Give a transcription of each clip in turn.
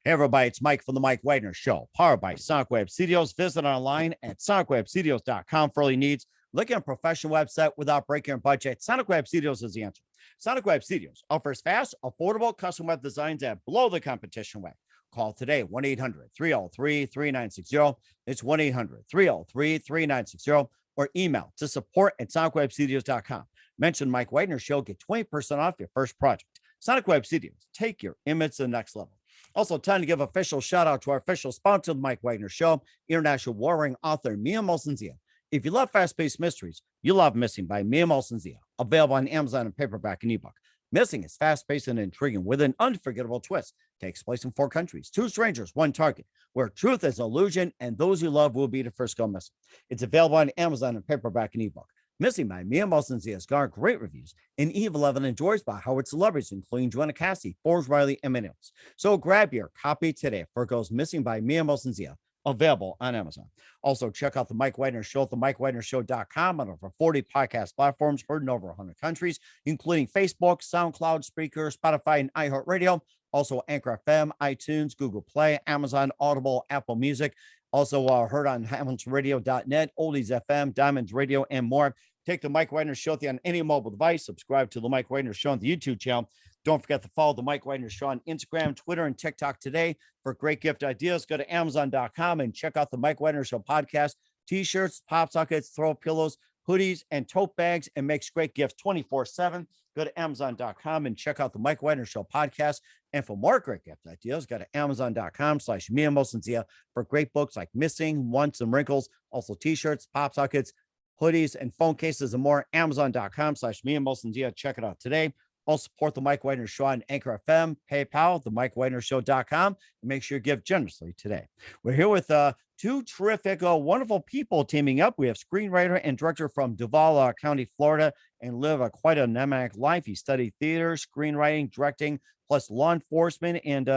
Hey, everybody, it's Mike from The Mike Wagner Show, powered by Sonic Web Studios. Visit online at sonicwebstudios.com for all your needs. Look at a professional website without breaking your budget. Sonic Web Studios is the answer. Sonic Web Studios offers fast, affordable custom web designs that blow the competition away. Call today, 1-800-303-3960. It's 1-800-303-3960, or email to support@sonicwebstudios.com. Mention Mike Wagner Show, get 20% off your first project. Sonic Web Studios, take your image to the next level. Also, time to give official shout out to our official sponsor, the Mike Wagner Show, international warring author Mia Molson-Zia. If you love fast-paced mysteries, you love Missing by Mia Molson-Zia, available on Amazon and paperback and ebook. Missing is fast-paced and intriguing with an unforgettable twist. Takes place in 4 countries, 2 strangers, 1 target, where truth is illusion and those you love will be the first go missing. It's available on Amazon and paperback and ebook. Missing by Mia Molson-Zia has garnered great reviews and even enjoyed by Howard celebrities, including Joanna Cassidy, Forbes Riley, and many others. So grab your copy today for Goes Missing by Mia Molson-Zia, available on Amazon. Also, check out the Mike Wagner Show at themikewagnershow.com on over 40 podcast platforms heard in over 100 countries, including Facebook, SoundCloud, Spreaker, Spotify, and iHeartRadio. Also, Anchor FM, iTunes, Google Play, Amazon, Audible, Apple Music. Also heard on HamiltonRadio.net, Oldies FM, Diamonds Radio, and more. Take the Mike Wagner Show on any mobile device. Subscribe to the Mike Wagner Show on the YouTube channel. Don't forget to follow the Mike Wagner Show on Instagram, Twitter, and TikTok today. For great gift ideas, go to Amazon.com and check out the Mike Wagner Show podcast. T-shirts, pop sockets, throw pillows, hoodies, and tote bags, and makes great gifts 24/7. Go to Amazon.com and check out the Mike Wagner Show podcast. And for more great gift ideas, go to Amazon.com/Mia Molson-Zia for great books like Missing, Once, and Wrinkles. Also t-shirts, pop sockets, hoodies, and phone cases, and more. Amazon.com/Mia Molson-Zia. Check it out today. Also support the Mike Wagner Show on Anchor FM, PayPal, themikewagnershow.com, and make sure you give generously today. We're here with 2 terrific, wonderful people teaming up. We have screenwriter and director from Duval County, Florida, and live quite a dynamic life. He studied theater, screenwriting, directing, plus law enforcement and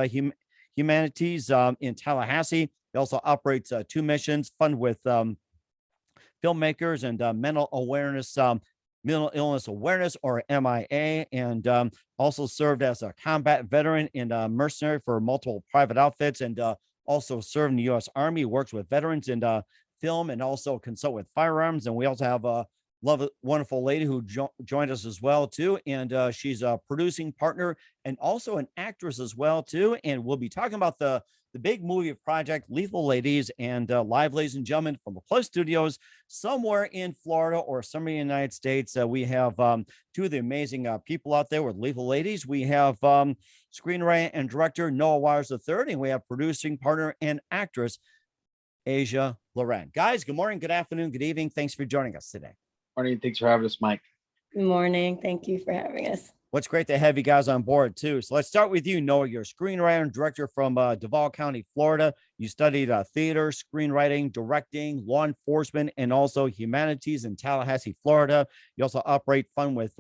humanities in Tallahassee. He also operates 2 missions, fund with filmmakers and mental illness awareness, or MIA, and also served as a combat veteran and mercenary for multiple private outfits, and also served in the U.S. Army. Works with veterans in film and also consult with firearms. And we also have a wonderful lady who joined us as well too, and she's a producing partner and also an actress as well too. And we'll be talking about the big movie project Lethal Ladies, and live, ladies and gentlemen, from the Plus Studios somewhere in Florida or somewhere in the United States. We have 2 of the amazing people out there with Lethal Ladies. We have screenwriter and director Noah Wires III, and we have producing partner and actress Asia Loren. Guys, good morning, good afternoon, good evening. Thanks for joining us today. Morning. Thanks for having us, Mike. Good morning. Thank you for having us. What's great to have you guys on board too. So let's start with you, Noah. You're a screenwriter and director from Duval County, Florida. You studied theater, screenwriting, directing, law enforcement, and also humanities in Tallahassee, Florida. You also operate fund with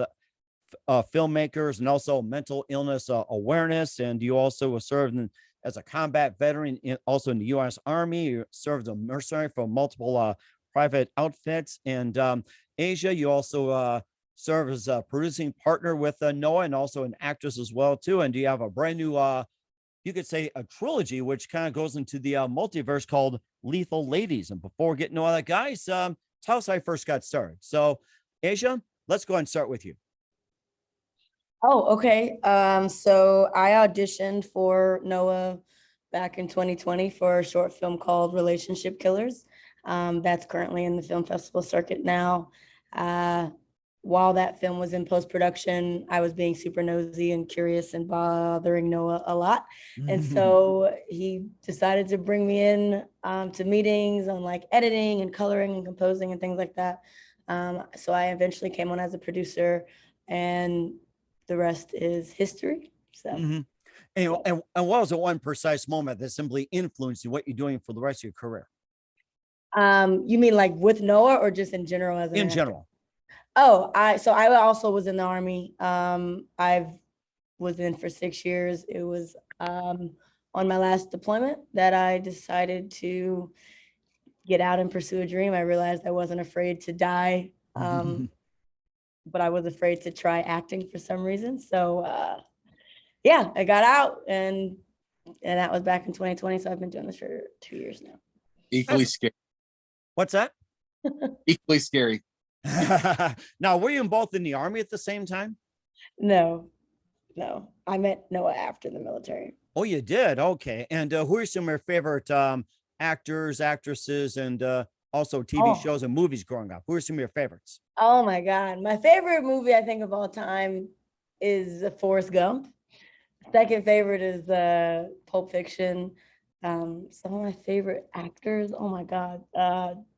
filmmakers and also mental illness awareness. And you also served as a combat veteran also in the U.S. Army. You served as a mercenary for multiple private outfits. And Asia, you also serve as a producing partner with Noah, and also an actress as well too. And you have a brand new, you could say, a trilogy, which kind of goes into the multiverse called Lethal Ladies. And before getting to all that, guys, tell us how I first got started. So Asia, let's go ahead and start with you. Oh, okay. So I auditioned for Noah back in 2020 for a short film called Relationship Killers. That's currently in the film festival circuit now. While that film was in post-production, I was being super nosy and curious and bothering Noah a lot. And so he decided to bring me in to meetings on like editing and coloring and composing and things like that. So I eventually came on as a producer, and the rest is history. So. And what was the one precise moment that simply influenced you, what you're doing for the rest of your career? You mean like with Noah, or just in general? As an actor? General. Oh, I also was in the Army. I was in for 6 years. It was on my last deployment that I decided to get out and pursue a dream. I realized I wasn't afraid to die, but I was afraid to try acting for some reason. So yeah, I got out and And that was back in 2020. So I've been doing this for 2 years now. Equally scary. What's that? Equally scary. Now, were you both in the Army at the same time? No, I met Noah after the military. Oh, you did? Okay. And who are some of your favorite actors, actresses, and also TV shows and movies growing up? Who are some of your favorites? Oh my God. My favorite movie, I think, of all time is Forrest Gump. Second favorite is Pulp Fiction. Some of my favorite actors, oh my God,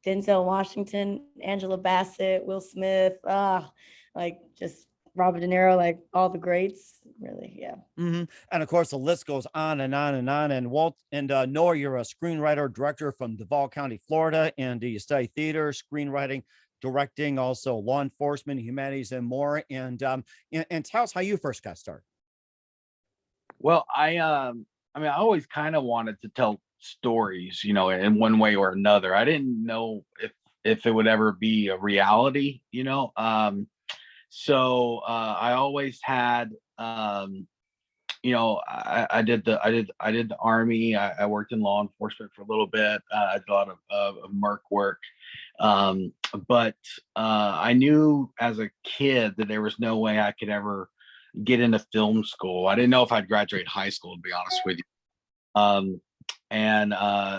Denzel Washington, Angela Bassett, Will Smith, like just Robert De Niro, like all the greats, really, yeah. And of course, the list goes on and on and on. And Walt and Noah, you're a screenwriter, director from Duval County, Florida, and you study theater, screenwriting, directing, also law enforcement, humanities, and more. And tell us how you first got started. Well, I mean, I always kind of wanted to tell stories, you know, in one way or another. I didn't know if it would ever be a reality, you know. So I always had, you know, I did the Army. I worked in law enforcement for a little bit. I did a lot of merc work. But I knew as a kid that there was no way I could ever get into film school. I didn't know if I'd graduate high school, to be honest with you.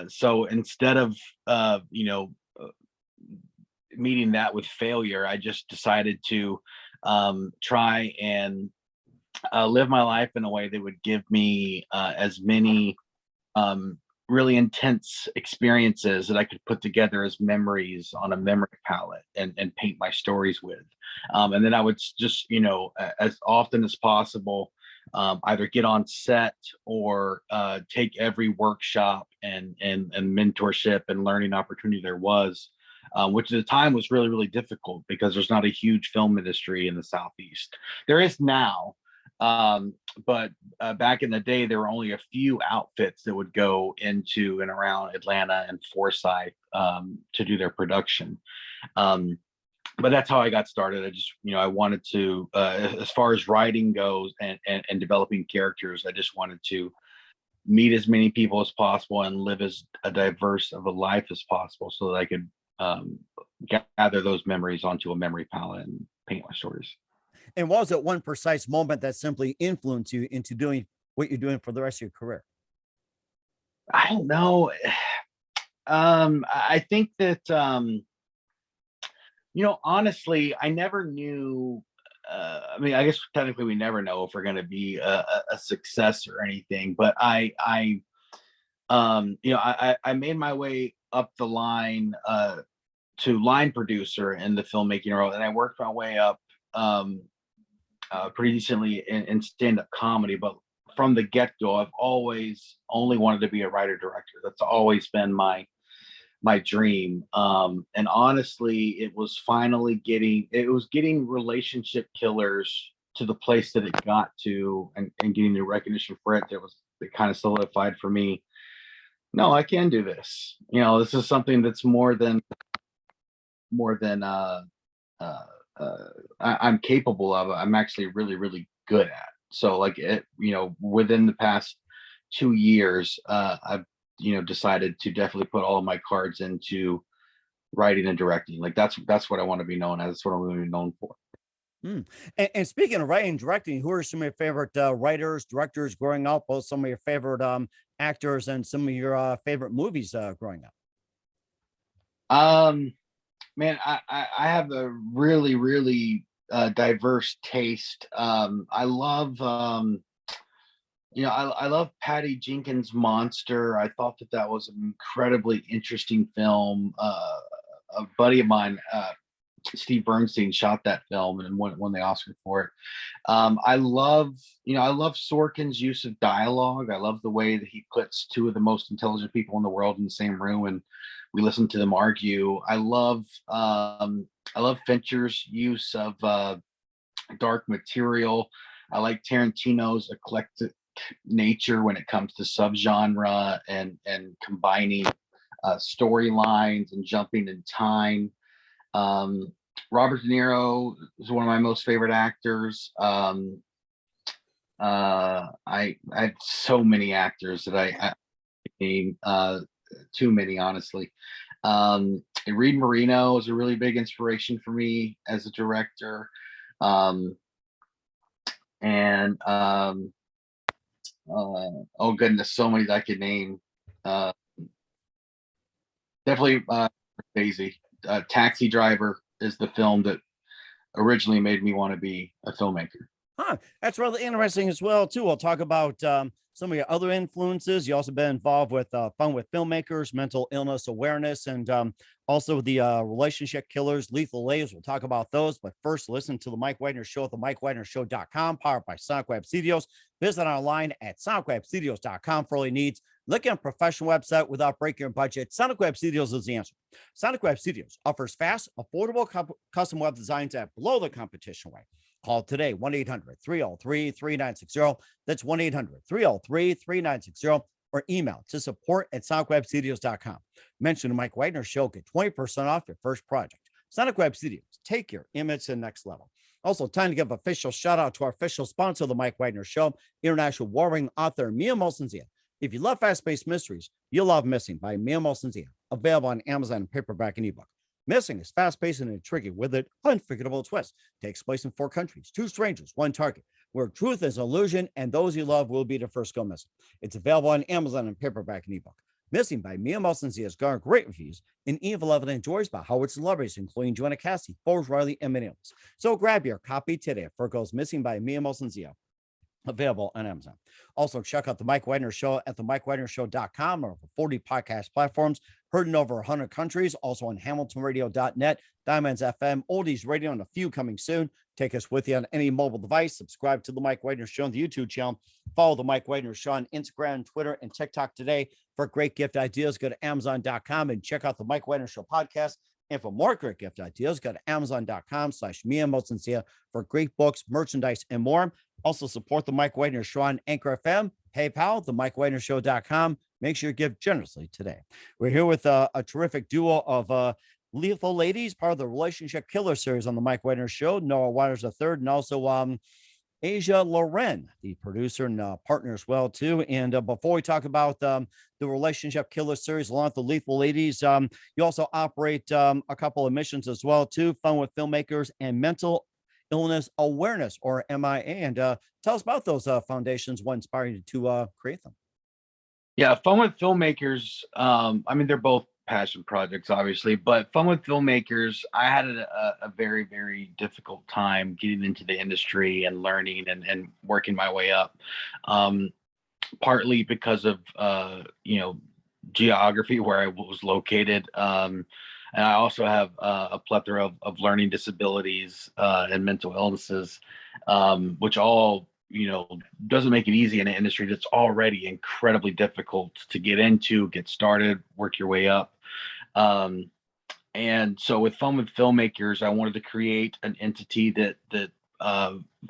So instead of you know, meeting that with failure, I just decided to try and live my life in a way that would give me as many really intense experiences that I could put together as memories on a memory palette and paint my stories with. And then I would just, you know, as often as possible, either get on set or take every workshop and mentorship and learning opportunity there was, which at the time was really, really difficult because there's not a huge film industry in the Southeast. There is now, but back in the day, there were only a few outfits that would go into and around Atlanta and Forsyth to do their production. But that's how I got started. I just, you know, I wanted to, as far as writing goes and developing characters, I just wanted to meet as many people as possible and live as a diverse of a life as possible so that I could gather those memories onto a memory palette and paint my stories. And what was that one precise moment that simply influenced you into doing what you're doing for the rest of your career? I don't know. I think that, you know, honestly, I never knew. I mean, I guess technically we never know if we're going to be a success or anything. But you know, I made my way up the line to line producer in the filmmaking role, and I worked my way up pretty decently in stand-up comedy. But from the get-go, I've always only wanted to be a writer director. That's always been my dream. And honestly, it was finally getting Relationship Killers to the place that it got to, and getting the recognition for it. It kind of solidified for me, no, I can do this. You know, this is something that's more than I'm capable of. I'm actually really, really good at. So like it, you know, within the past 2 years, I've, you know, decided to definitely put all of my cards into writing and directing. Like that's what I want to be known as. That's what I'm going to be known for. And speaking of writing and directing, who are some of your favorite writers, directors growing up? Both some of your favorite actors and some of your favorite movies growing up? Man, I have a really, really diverse taste. I love, you know, I love Patty Jenkins' Monster. I thought that was an incredibly interesting film. A buddy of mine, Steve Bernstein, shot that film and won the Oscar for it. I love Sorkin's use of dialogue. I love the way that he puts two of the most intelligent people in the world in the same room and we listen to them argue. I love Fincher's use of dark material. I like Tarantino's eclectic nature when it comes to subgenre and combining storylines and jumping in time. Robert De Niro is one of my most favorite actors. I had so many actors that I name, too many, honestly. Reed Marino is a really big inspiration for me as a director. Um, and oh goodness, so many that I could name. Uh, definitely Daisy. Taxi Driver is the film that originally made me want to be a filmmaker. Huh. That's really interesting as well, too. We'll talk about some of your other influences. You also been involved with Fun with Filmmakers, mental illness awareness, and also the relationship killers, lethal ladies. We'll talk about those. But first, listen to the Mike Wagner Show at the MikeWagnerShow.com, powered by Sonic Web Studios. Visit online at SonicWebStudios.com for all your needs. Look at a professional website without breaking your budget. Sonic Web Studios is the answer. Sonic Web Studios offers fast, affordable custom web designs at below the competition rate. Call today, 1-800-303-3960. That's 1-800-303-3960, or email to support@sonicwebstudios.com. Mention the Mike Wagner Show, get 20% off your first project. Sonic Web Studios, take your image to the next level. Also, time to give official shout out to our official sponsor of the Mike Wagner Show, international warring author Mia Molson-Zia. If you love fast-paced mysteries, you'll love Missing by Mia Molson-Zia, available on Amazon in paperback and ebook. Missing is fast-paced and intriguing with an unforgettable twist. Takes place in 4 countries, 2 strangers, 1 target, where truth is illusion and those you love will be the first go missing. It's available on Amazon in paperback and ebook. Missing by Mia Molson-Zia has garnered great reviews and even loved and enjoys by Howard celebrities, including Joanna Cassidy, Forbes Riley, and many others. So grab your copy today for it goes Missing by Mia Molson-Zia, available on Amazon. Also, check out the Mike Wagner Show at themikewagnershow.com, or over 40 podcast platforms, heard in over 100 countries. Also on hamiltonradio.net, Diamonds FM, Oldies Radio, and a few coming soon. Take us with you on any mobile device. Subscribe to the Mike Wagner Show on the YouTube channel. Follow the Mike Wagner Show on Instagram, Twitter, and TikTok today. For great gift ideas, go to Amazon.com and check out the Mike Wagner Show podcast. And for more great gift ideas, go to Amazon.com/Mia Molson-Zia for great books, merchandise, and more. Also support the Mike Wagner Show on Anchor FM, PayPal, themikewagnershow.com. Make sure you give generously today. We're here with a terrific duo of lethal ladies, part of the Relationship Killer series on the Mike Wagner Show. Noah Waters III, and also Asia Loren, the producer and partner as well, too. And before we talk about the Relationship Killer series along with the lethal ladies, you also operate a couple of missions as well, too. Fun with Filmmakers and Mental Illness Awareness, or MIA. And tell us about those foundations, what inspired you to create them. Yeah, Fun with Filmmakers. I mean, they're both passion projects, obviously, but Fun with Filmmakers, I had a very, very difficult time getting into the industry and learning and working my way up. Partly because of, geography, where I was located. And I also have a plethora of learning disabilities and mental illnesses, which all, doesn't make it easy in an industry that's already incredibly difficult to get into, get started, work your way up. And so with Fun with Filmmakers, I wanted to create an entity that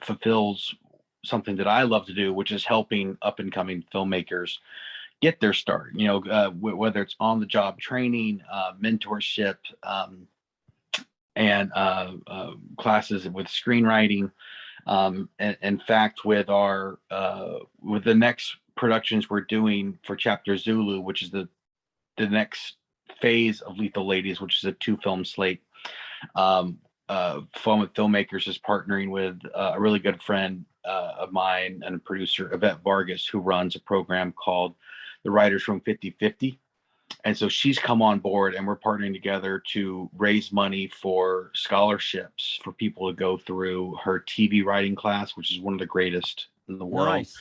fulfills something that I love to do, which is helping up and coming filmmakers get their start, whether it's on the job training, mentorship, and classes with screenwriting. In fact, with with the next productions we're doing for Chapter Zulu, which is the next phase of Lethal Ladies, which is a 2-film slate. Fun with Filmmakers is partnering with a really good friend of mine and producer, Yvette Vargas, who runs a program called the Writers Room 50/50. And so she's come on board, and we're partnering together to raise money for scholarships for people to go through her TV writing class, which is one of the greatest in the world. Nice.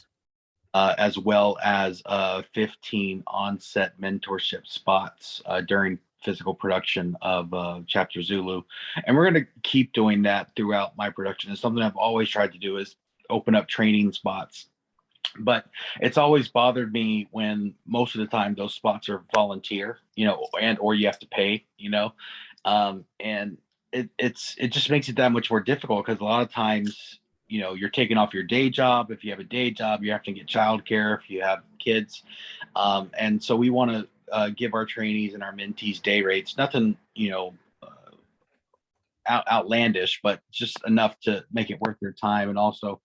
As well as 15 on-set mentorship spots during physical production of Chapter Zulu. And we're going to keep doing that throughout my production. It's something I've always tried to do, is open up training spots. But it's always bothered me when most of the time those spots are volunteer, or you have to pay, and it just makes it that much more difficult, because a lot of times, you're taking off your day job. If you have a day job, you have to get childcare if you have kids. And so we want to give our trainees and our mentees day rates, nothing, outlandish, but just enough to make it worth their time. And also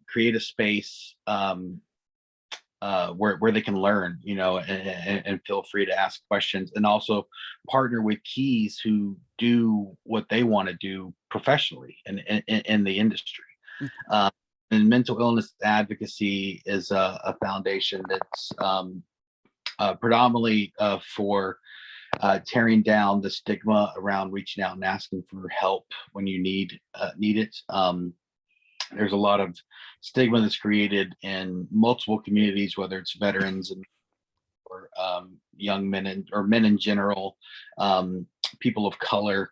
create a space where they can learn, and feel free to ask questions, and also partner with keys who do what they want to do professionally in the industry. And mental illness advocacy is a foundation that's predominantly for tearing down the stigma around reaching out and asking for help when you need it. There's a lot of stigma that's created in multiple communities, whether it's veterans or young men or men in general, people of color.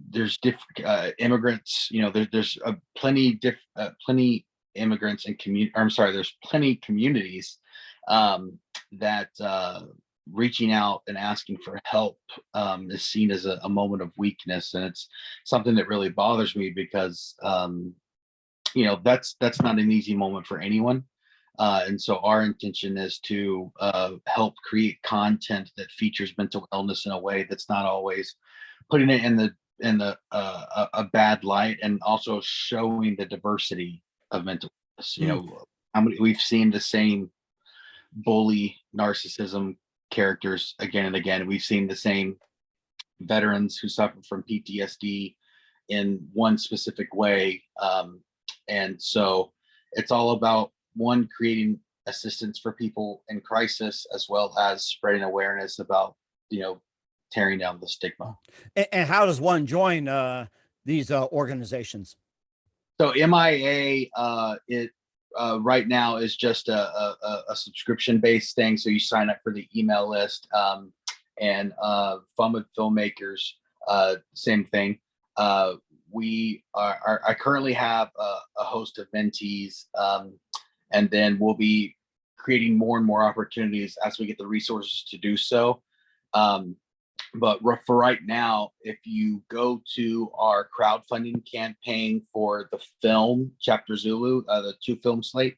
There's different immigrants. There's plenty immigrants and there's plenty communities that reaching out and asking for help is seen as a moment of weakness, and it's something that really bothers me because that's not an easy moment for anyone. And so our intention is to help create content that features mental illness in a way that's not always putting it in a bad light, and also showing the diversity of mental illness. We've seen the same bully narcissism characters again and again. We've seen the same veterans who suffer from PTSD in one specific way. And so it's all about, one, creating assistance for people in crisis, as well as spreading awareness about, tearing down the stigma. And how does one join these organizations? So MIA, right now is just a subscription-based thing. So you sign up for the email list, and Fun with Filmmakers, same thing. I currently have a host of mentees, and then we'll be creating more and more opportunities as we get the resources to do so. But for right now, if you go to our crowdfunding campaign for the film Chapter Zulu, the 2-film slate,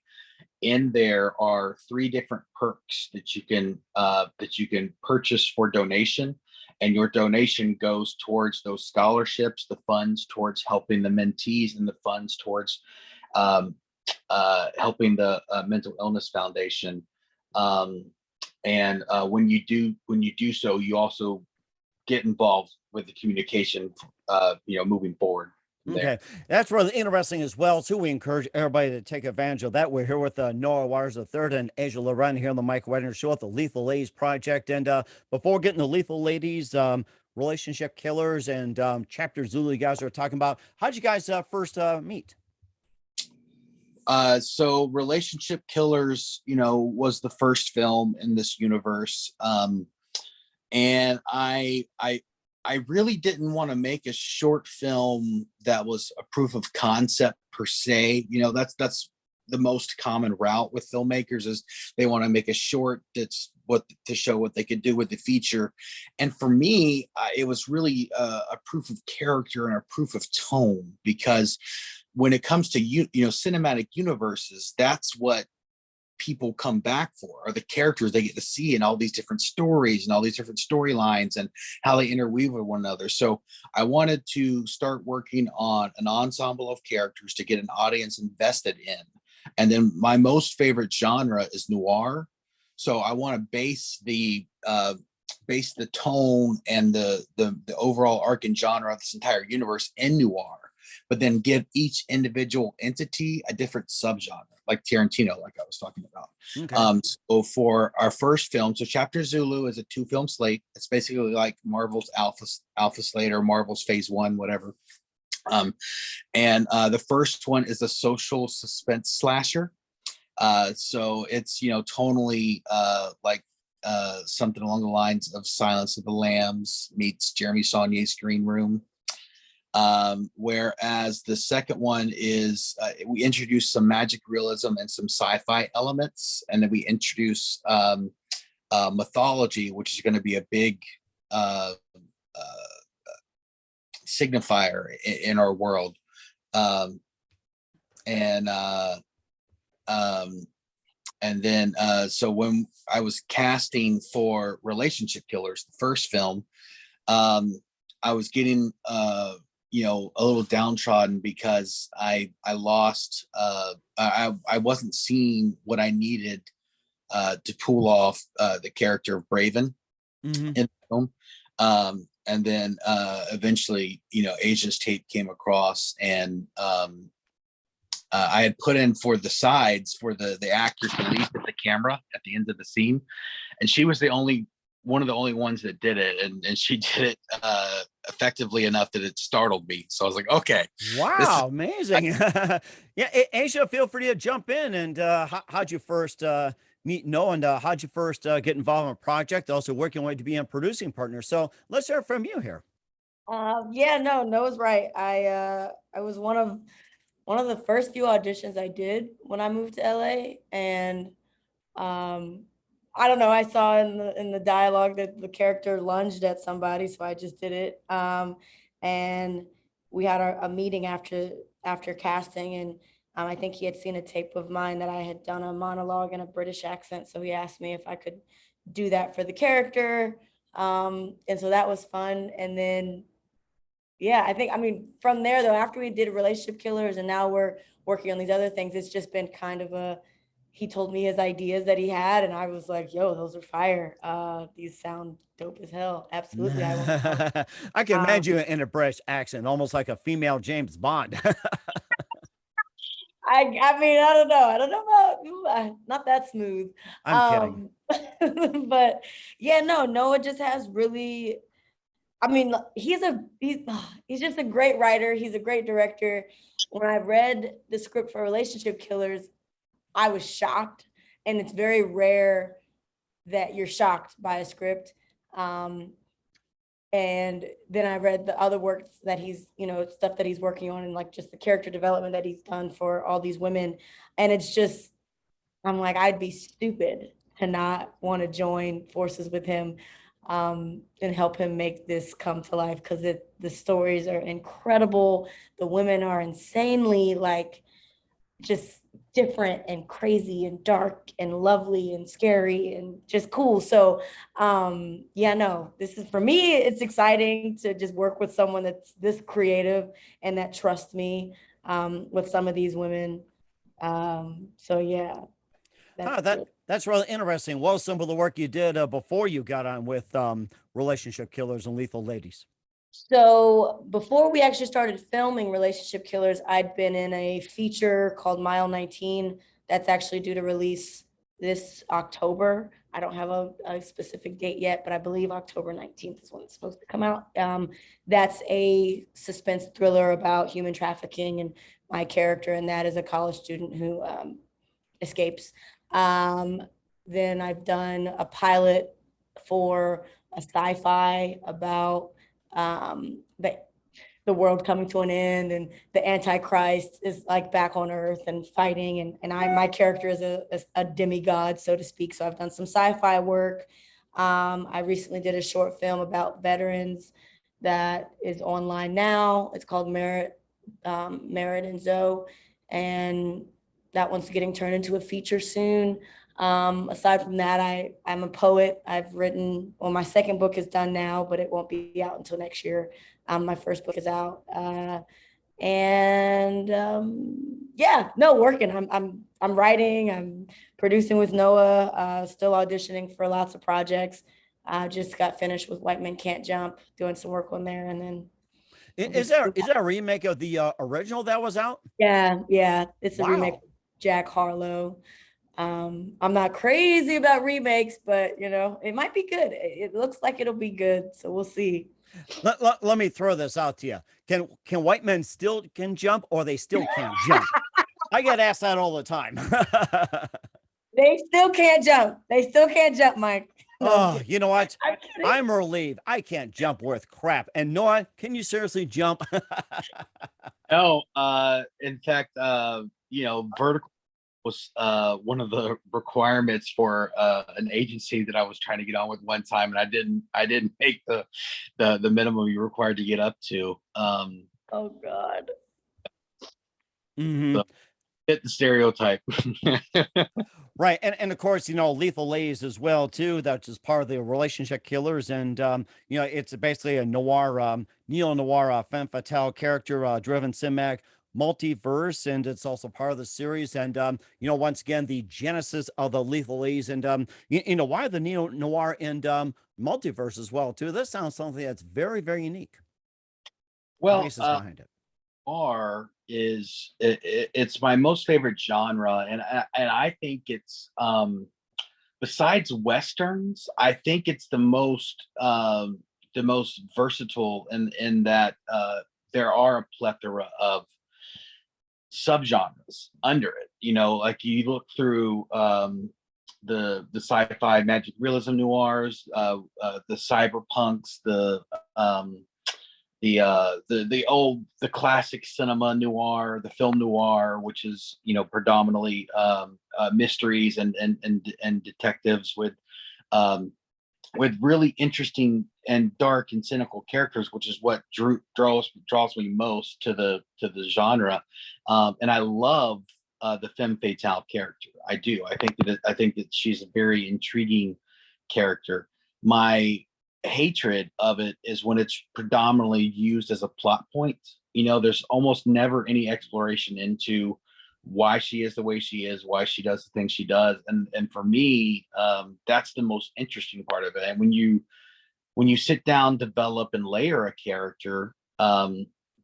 in there are 3 different perks that you can purchase for donation, and your donation goes towards those scholarships, the funds towards helping the mentees, and the funds towards helping the Mental Illness Foundation. And when you do so, you also get involved with the communication, moving forward. Okay, that's really interesting as well, too. We encourage everybody to take advantage of that. We're here with Noah Waters III and Asia Loren here on the Mike Wagner Show at the Lethal Ladies Project. And before getting to Lethal Ladies, Relationship Killers, and Chapter Zulu, you guys are talking about, how'd you guys first meet? So Relationship Killers, was the first film in this universe. And I really didn't want to make a short film that was a proof of concept per se. That's the most common route with filmmakers, is they want to make a short that's to show what they could do with the feature. And for me, it was really a proof of character and a proof of tone, because when it comes to cinematic universes, that's what people come back for, are the characters they get to see in all these different stories and all these different storylines and how they interweave with one another. So I wanted to start working on an ensemble of characters to get an audience invested in. And then my most favorite genre is noir. So I want to base the tone and the overall arc and genre of this entire universe in noir, but then give each individual entity a different subgenre, like Tarantino, like I was talking about. Okay. So for our first film, so Chapter Zulu is a 2-film slate. It's basically like Marvel's Alpha slate, or Marvel's Phase 1, whatever. And the first one is a social suspense slasher. So it's, tonally like something along the lines of Silence of the Lambs meets Jeremy Saulnier's Green Room. Whereas the second one is we introduce some magic realism and some sci-fi elements, and then we introduce mythology, which is going to be a big signifier in our world. And then so when I was casting for Relationship Killers, the first film, I was getting a little downtrodden because I lost, I wasn't seeing what I needed to pull off the character of Braven in the film. And then eventually, Asia's tape came across, and I had put in for the sides for the actor to leap at the camera at the end of the scene, and she was one of the only ones that did it, and she did it effectively enough that it startled me. So I was like, okay, wow, amazing. Yeah, Asia, feel free to jump in. And how'd you first meet Noah, and how'd you first get involved in a project, also working your way to be a producing partner? So let's hear from you here. Yeah, no, Noah's right. I was one of the first few auditions I did when I moved to LA, and I don't know, I saw in the dialogue that the character lunged at somebody, so I just did it. And we had a meeting after casting, and I think he had seen a tape of mine that I had done a monologue in a British accent, so he asked me if I could do that for the character. And so that was fun. And then yeah, I mean, from there though, after we did Relationship Killers and now we're working on these other things, it's just been kind of he told me his ideas that he had, and I was like, yo, those are fire. These sound dope as hell. Absolutely. I want I can imagine you in a British accent, almost like a female James Bond. I mean, I don't know about not that smooth. I'm kidding. But yeah, no, Noah just has really, I mean, he's just a great writer. He's a great director. When I read the script for Relationship Killers, I was shocked, and it's very rare that you're shocked by a script. And then I read the other works that he's, stuff that he's working on, and like just the character development that he's done for all these women. And it's just, I'm like, I'd be stupid to not want to join forces with him and help him make this come to life, because the stories are incredible. The women are insanely like just different and crazy and dark and lovely and scary and just cool. So yeah, no, this is, for me, it's exciting to just work with someone that's this creative and that trusts me with some of these women. So yeah, that's really interesting. What was some of the work you did before you got on with Relationship Killers and Lethal Ladies? So before we actually started filming Relationship Killers, I'd been in a feature called Mile 19 that's actually due to release this October. I don't have a specific date yet, but I believe October 19th is when it's supposed to come out. That's a suspense thriller about human trafficking, and my character in that is a college student who escapes. Then I've done a pilot for a sci-fi about the world coming to an end, and the Antichrist is like back on Earth and fighting, and my character is a demigod, so to speak. So I've done some sci-fi work. I recently did a short film about veterans that is online now. It's called Merit and Zoe, and that one's getting turned into a feature soon. Aside from that, I'm a poet. I've written, well, my second book is done now, but it won't be out until next year. My first book is out. Yeah, no, working. I'm writing, I'm producing with Noah, still auditioning for lots of projects. I just got finished with White Men Can't Jump, doing some work on there, and then Is that a remake of the original that was out? yeah, it's a remake of Jack Harlow. I'm not crazy about remakes, but it might be good. It looks like it'll be good, so we'll see. Let me throw this out to you. Can white men still can jump, or they still can't jump? I get asked that all the time. They still can't jump. They still can't jump, Mike. Oh, you know what? I'm relieved. I can't jump worth crap. And Noah, can you seriously jump? No, in fact, vertical was one of the requirements for an agency that I was trying to get on with one time, and I didn't make the minimum you're required to get up to. Oh God. Mm-hmm. So, hit the stereotype. Right. And of course, Lethal Ladies as well, too. That's just part of the relationship killers. And, it's basically a noir, neo noir, femme fatale character driven cinematic multiverse. And it's also part of the series. And, once again, the genesis of the Lethal Ladies. And, why the neo noir and multiverse as well, too. This sounds something that's very, very unique. The Well, basis behind it. R is it's my most favorite genre, and I think it's besides westerns, I think it's the most versatile in that there are a plethora of subgenres under it. Like you look through the sci-fi magic realism noirs, the cyberpunks, the classic cinema noir, the film noir, which is predominantly mysteries and detectives with really interesting and dark and cynical characters, which is what draws me most to the genre. And I love the femme fatale character. I do. I think that she's a very intriguing character. My hatred of it is when it's predominantly used as a plot point. There's almost never any exploration into why she is the way she is, why she does the things she does. And for me, that's the most interesting part of it. And when you sit down, develop and layer a character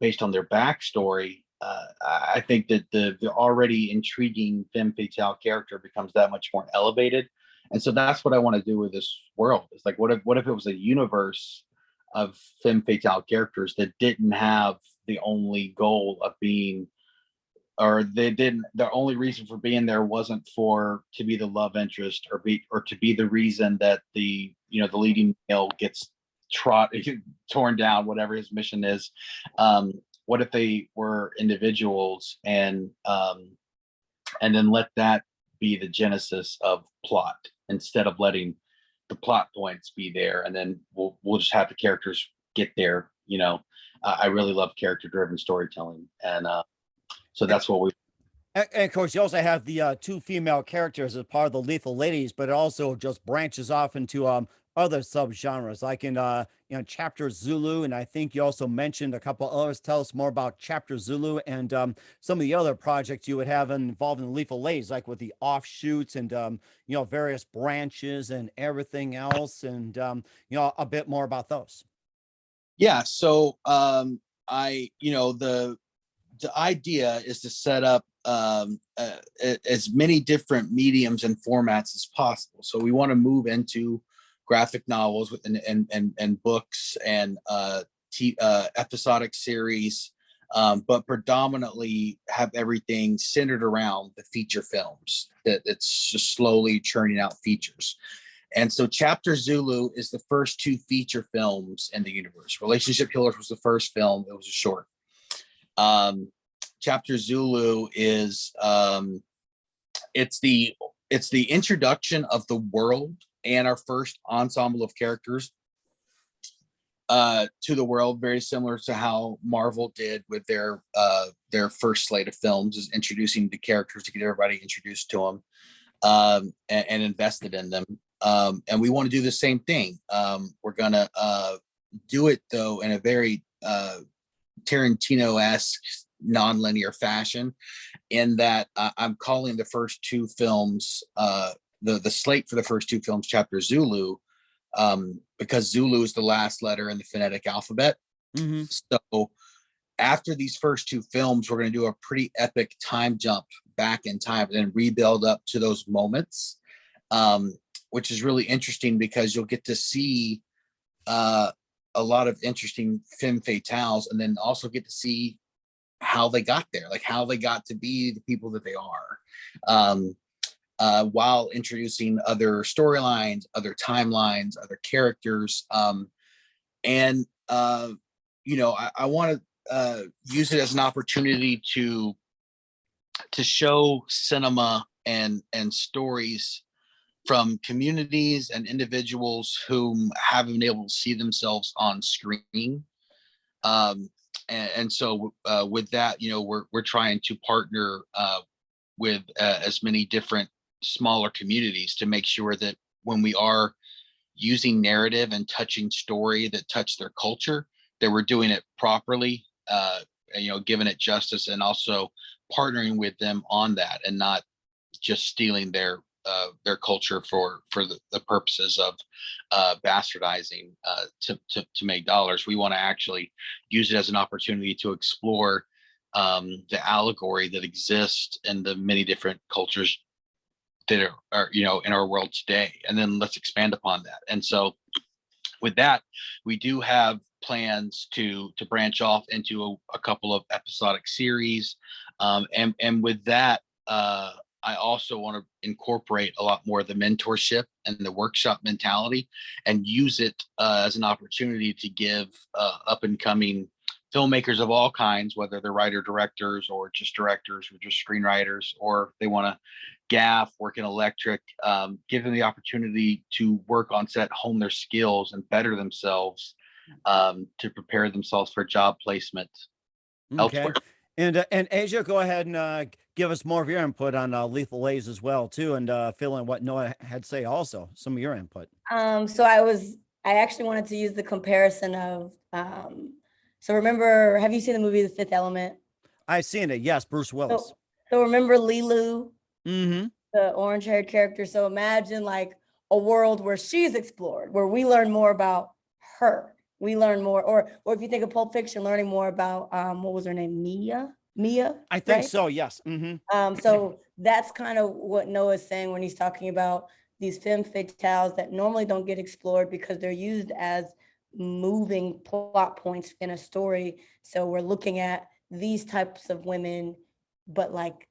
based on their backstory, I think that the already intriguing femme fatale character becomes that much more elevated. And so that's what I want to do with this world. It's like, what if it was a universe of femme fatale characters that didn't have the only goal of being, or the only reason for being there wasn't to be the love interest or to be the reason that the leading male gets torn down, whatever his mission is. What if they were individuals and then let that be the genesis of plot instead of letting the plot points be there, and then we'll just have the characters get there. I really love character driven storytelling, and so that's what we. And of course, you also have the two female characters as part of the Lethal Ladies, but it also just branches off into other subgenres, like in Chapter Zulu, and I think you also mentioned a couple others. Tell us more about Chapter Zulu and some of the other projects you would have involved in Lethal Ladies, like with the offshoots and various branches and everything else, and a bit more about those. Yeah. So the idea is to set up as many different mediums and formats as possible. So we want to move into graphic novels and books and episodic series, but predominantly have everything centered around the feature films. That it's just slowly churning out features. And so Chapter Zulu is the first two feature films in the universe. Relationship Killers was the first film. It was a short. Chapter Zulu is it's the introduction of the world and our first ensemble of characters to the world, very similar to how Marvel did with their first slate of films, is introducing the characters to get everybody introduced to them and invested in them. And we want to do the same thing. We're gonna do it though in a very Tarantino-esque non-linear fashion, in that I'm calling the first two films the slate for the first two films Chapter Zulu, because Zulu is the last letter in the phonetic alphabet. Mm-hmm. So after these first two films, we're going to do a pretty epic time jump back in time and then rebuild up to those moments, which is really interesting because you'll get to see a lot of interesting femme fatales, and then also get to see how they got there, like how they got to be the people that they are, while introducing other storylines, other timelines, other characters. And I want to use it as an opportunity to show cinema and stories from communities and individuals whom haven't been able to see themselves on screen. And so with that, we're trying to partner with as many different smaller communities to make sure that when we are using narrative and touching story that touch their culture, that we're doing it properly, giving it justice, and also partnering with them on that, and not just stealing their culture for the purposes of bastardizing to make dollars. We want to actually use it as an opportunity to explore the allegory that exists in the many different cultures that are in our world today, and then let's expand upon that. And so with that, we do have plans to branch off into a couple of episodic series, and with that, I also want to incorporate a lot more of the mentorship and the workshop mentality, and use it as an opportunity to give up and coming filmmakers of all kinds, whether they're writer directors or just screenwriters, or if they want to gaff, work in electric, give them the opportunity to work on set, hone their skills, and better themselves to prepare themselves for job placement elsewhere. And Asia, go ahead and give us more of your input on Lethal Ladies as well, too, and fill in what Noah had to say also, some of your input. So I actually wanted to use the comparison of, so remember, have you seen the movie The Fifth Element? I've seen it, yes, Bruce Willis. So remember Lilu, Mm-hmm. the orange-haired character? So imagine like a world where she's explored, where we learn more about her. We learn more, or if you think of Pulp Fiction, learning more about what was her name, Mia, I think right? so, yes. Mm-hmm. So that's kind of what Noah's saying when he's talking about these femme fatales that normally don't get explored because they're used as moving plot points in a story. So we're looking at these types of women, but like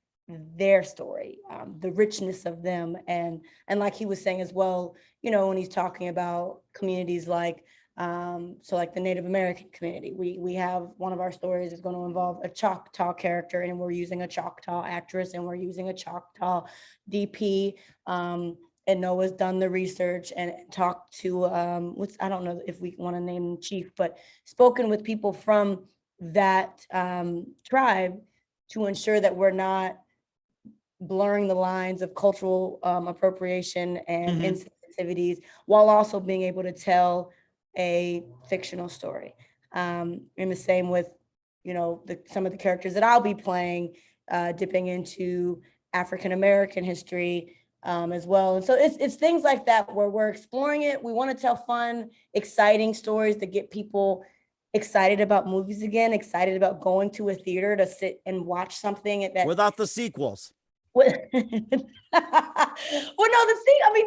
their story, the richness of them, and like he was saying as well, when he's talking about communities like, so like the Native American community, we have one of our stories is going to involve a Choctaw character, and we're using a Choctaw actress, and we're using a Choctaw DP. And Noah's done the research and talked to I don't know if we want to name them chief, but spoken with people from that tribe to ensure that we're not blurring the lines of cultural appropriation and insensitivities, while also being able to tell a fictional story. In the same with, some of the characters that I'll be playing, dipping into African American history as well. And so it's things like that where we're exploring it. We want to tell fun, exciting stories that get people excited about movies again, excited about going to a theater to sit and watch something that without the sequels. Well, no,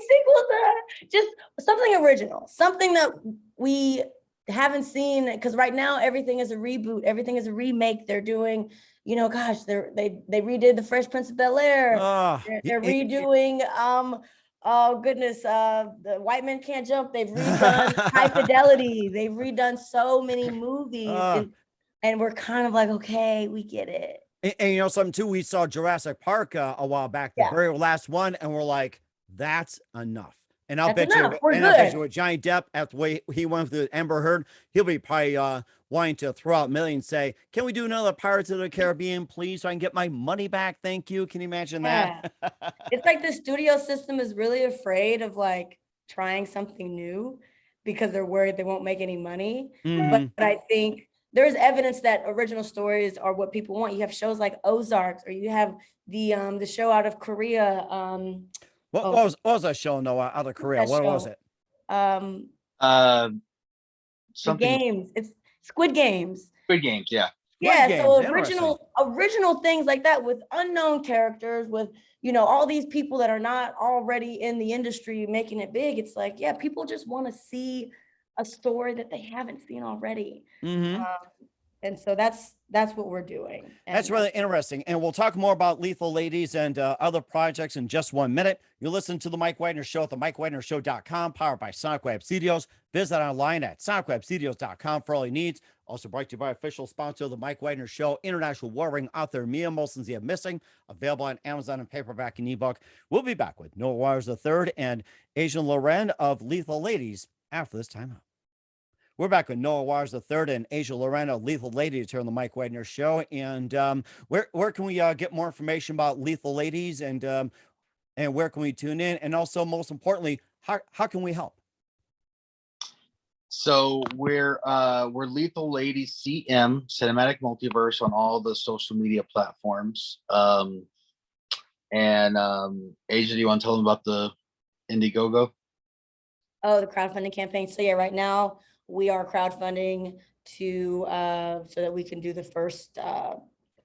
sequels are just something original, something that we haven't seen, because right now everything is a reboot, everything is a remake. They're doing, they redid the Fresh Prince of Bel-Air. They're redoing oh goodness, the White Men Can't Jump. They've redone High Fidelity. They've redone so many movies, and we're kind of like, okay, we get it. And something too, we saw Jurassic Park a while back, the very last one, and we're like, that's enough. And I'll bet you with Johnny Depp, after the way he went with Amber Heard, he'll be probably wanting to throw out millions, say, can we do another Pirates of the Caribbean, please, so I can get my money back? Thank you. Can you imagine that? It's like the studio system is really afraid of like trying something new because they're worried they won't make any money. But I think there's evidence that original stories are what people want. You have shows like Ozarks, or you have the show out of Korea. What was that show, Noah, out of Korea? What was it? The games. It's Squid Games. Squid Games, yeah. So original things like that with unknown characters, with all these people that are not already in the industry making it big. It's like, people just want to see a story that they haven't seen already. And so that's what we're doing. And that's really interesting. And we'll talk more about Lethal Ladies and other projects in just 1 minute. You listen to the Mike Wagner Show at the MikeWagnerShow.com, powered by Sonic Web Studios. Visit online at SonicWebStudios.com for all your needs. Also brought to you by official sponsor of the Mike Wagner Show, international warring author Mia Molson's Missing, available on Amazon and paperback and ebook. We'll be back with Noah Waters III and Asian Loren of Lethal Ladies after this time out. We're back with Noah Waters III and Asia Lorena, Lethal Ladies, here on the Mike Wagner Show. And where can we get more information about Lethal Ladies? And And where can we tune in? And also, most importantly, how can we help? So we're Lethal Ladies CM, Cinematic Multiverse, on all the social media platforms. Asia, do you want to tell them about the Indiegogo? Oh, the crowdfunding campaign. So yeah, right now we are crowdfunding to so that we can do the first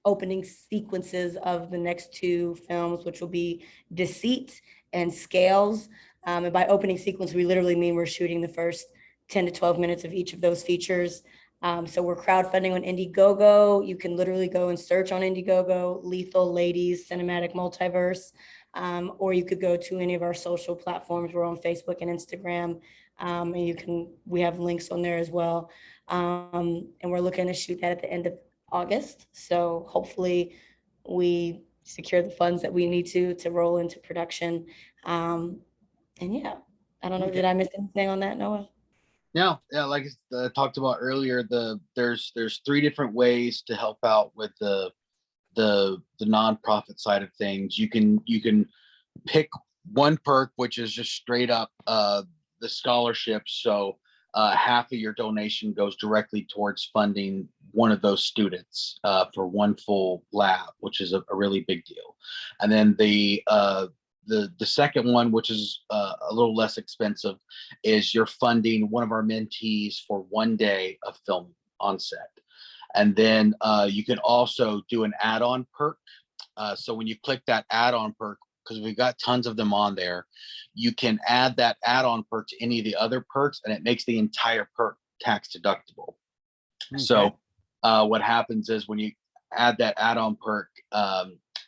opening sequences of the next two films, which will be Deceit and Scales. And by opening sequence, we literally mean we're shooting the first 10 to 12 minutes of each of those features. So we're crowdfunding on Indiegogo. You can literally go and search on Indiegogo, Lethal Ladies Cinematic Multiverse. Or you could go to any of our social platforms. We're on Facebook and Instagram. And we have links on there as well. And we're looking to shoot that at the end of August. So hopefully we secure the funds that we need to roll into production. And yeah, I don't know, did I miss anything on that, Noah? Yeah, like I talked about earlier, there's 3 different ways to help out with the nonprofit side of things. You can pick one perk, which is just straight up the scholarship. So half of your donation goes directly towards funding one of those students for one full lab, which is a really big deal. And then the second one, which is a little less expensive, is you're funding one of our mentees for 1 day of film on set. And then you can also do an add-on perk. So when you click that add-on perk, because we've got tons of them on there, you can add that add-on perk to any of the other perks, and it makes the entire perk tax deductible. Okay. So what happens is when you add that add-on perk,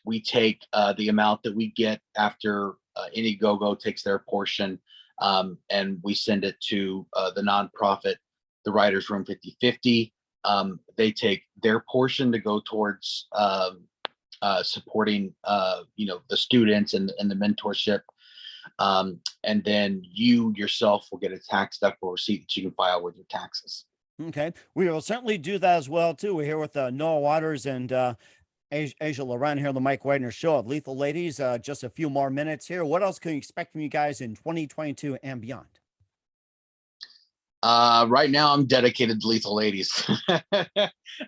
we take the amount that we get after Indiegogo takes their portion, and we send it to the nonprofit, the Writers Room 50/50. They take their portion to go towards supporting the students and the mentorship, and then you yourself will get a tax deductible receipt that you can file with your taxes. Okay, we will certainly do that as well too. We're here with Noah Waters and Asia Loren here on the Mike Widener Show of Lethal Ladies. Just a few more minutes here. What else can you expect from you guys in 2022 and beyond? Right now I'm dedicated to Lethal Ladies.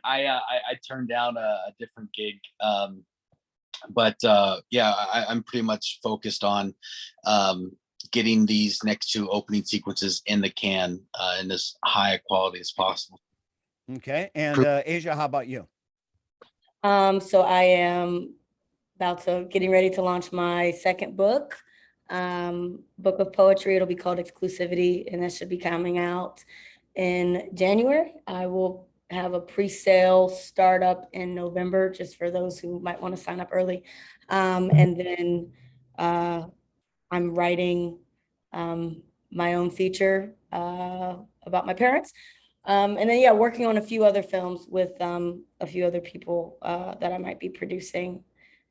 I turned down a different gig. But I'm pretty much focused on getting these next 2 opening sequences in the can in as high a quality as possible. Okay. And Asia, how about you? So I am getting ready to launch my second book of poetry. It'll be called Exclusivity, and that should be coming out in January. I will have a pre-sale startup in November, just for those who might want to sign up early. And then I'm writing my own feature about my parents. And then, working on a few other films with a few other people that I might be producing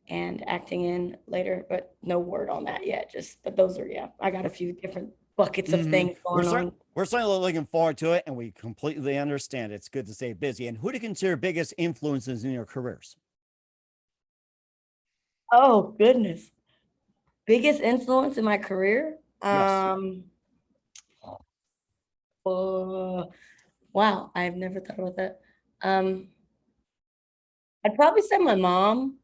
and acting in later, but no word on that yet. But those are, I got a few different buckets of things going on. We're certainly looking forward to it, and we completely understand it's good to stay busy. And who do you consider biggest influences in your careers? Oh, goodness. Biggest influence in my career? Yes. Wow, I've never thought about that. I'd probably say my mom.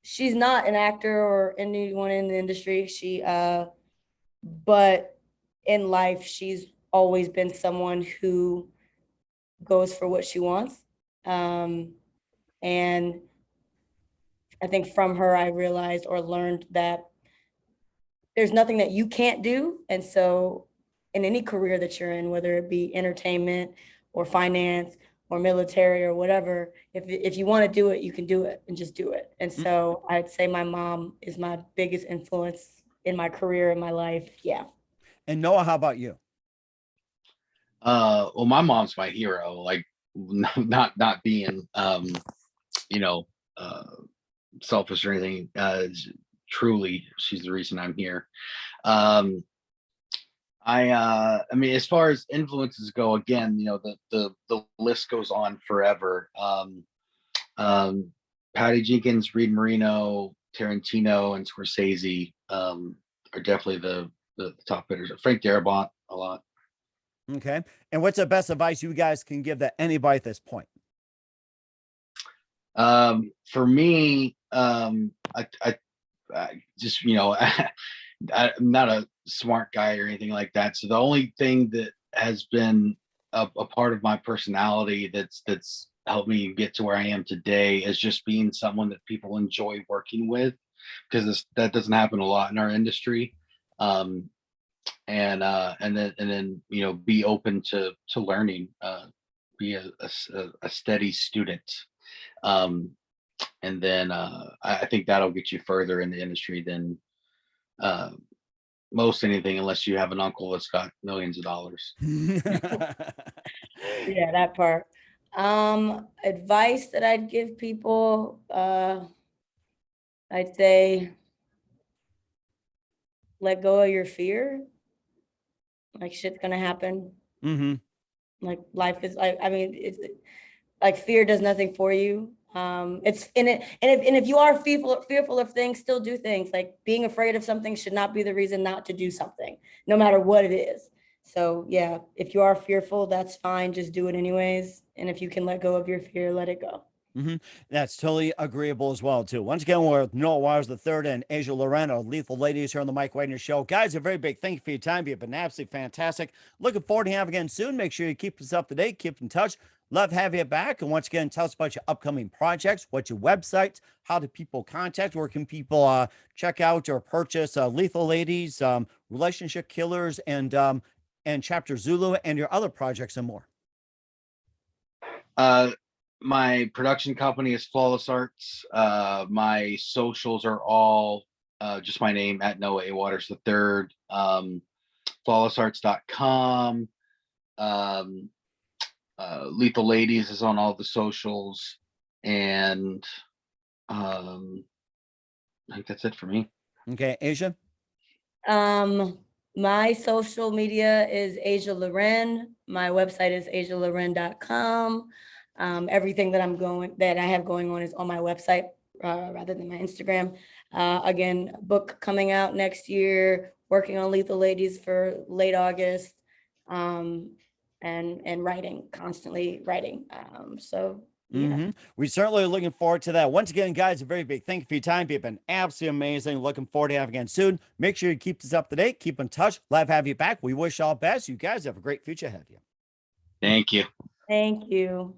She's not an actor or anyone in the industry. But in life, she's always been someone who goes for what she wants. And I think from her, I realized or learned that there's nothing that you can't do. And so in any career that you're in, whether it be entertainment or finance or military or whatever, if you want to do it, you can do it, and just do it. And so I'd say my mom is my biggest influence in my career, in my life. Yeah. And Noah, how about you? Well, my mom's my hero, like not being selfish or anything. Truly, she's the reason I'm here. I mean, as far as influences go, again, the list goes on forever. Patty Jenkins, Reed Marino, Tarantino and Scorsese are definitely the top hitters. Frank Darabont a lot. Okay. And what's the best advice you guys can give to anybody at this point? For me, I just, you know, I'm not a smart guy or anything like that. So the only thing that has been a part of my personality that's helped me get to where I am today is just being someone that people enjoy working with, because that doesn't happen a lot in our industry. And then, you know, be open to learning, be a steady student. And then I think that'll get you further in the industry than most anything, unless you have an uncle that's got millions of dollars. Yeah, that part. Advice that I'd give people, I'd say let go of your fear. Like, shit's gonna happen. Mm-hmm. Like, life is, I mean, it's like, fear does nothing for you. It's in it, and if you are fearful of things, still do things. Like, being afraid of something should not be the reason not to do something, no matter what it is. So yeah, if you are fearful, that's fine. Just do it anyways. And if you can let go of your fear, let it go. Mm-hmm. That's totally agreeable as well, too. Once again, we're with Noah Wires III and Asia Lorena, Lethal Ladies, here on the Mike Wagner Show. Guys, a very big thank you for your time. You've been absolutely fantastic. Looking forward to having you again soon. Make sure you keep us up to date, keep in touch. Love having you back. And once again, tell us about your upcoming projects, what's your website, how do people contact, where can people check out or purchase Lethal Ladies, Relationship Killers, and Chapter Zulu, and your other projects and more. My production company is Flawless Arts. My socials are all just my name, at Noah A. Waters III. Flawlessarts.com. Lethal Ladies is on all the socials, and I think that's it for me. Okay, Asia? My social media is Asia Loren. My website is asialoren.com. Everything that I have going on is on my website rather than my Instagram. Again, book coming out next year, working on Lethal Ladies for late August, and writing, constantly writing. So yeah. Mm-hmm. We certainly are looking forward to that. Once again, guys, a very big thank you for your time. You've been absolutely amazing. Looking forward to having you again soon. Make sure you keep us up to date. Keep in touch. Love having you back. We wish all best. You guys have a great future ahead of you. Thank you. Thank you.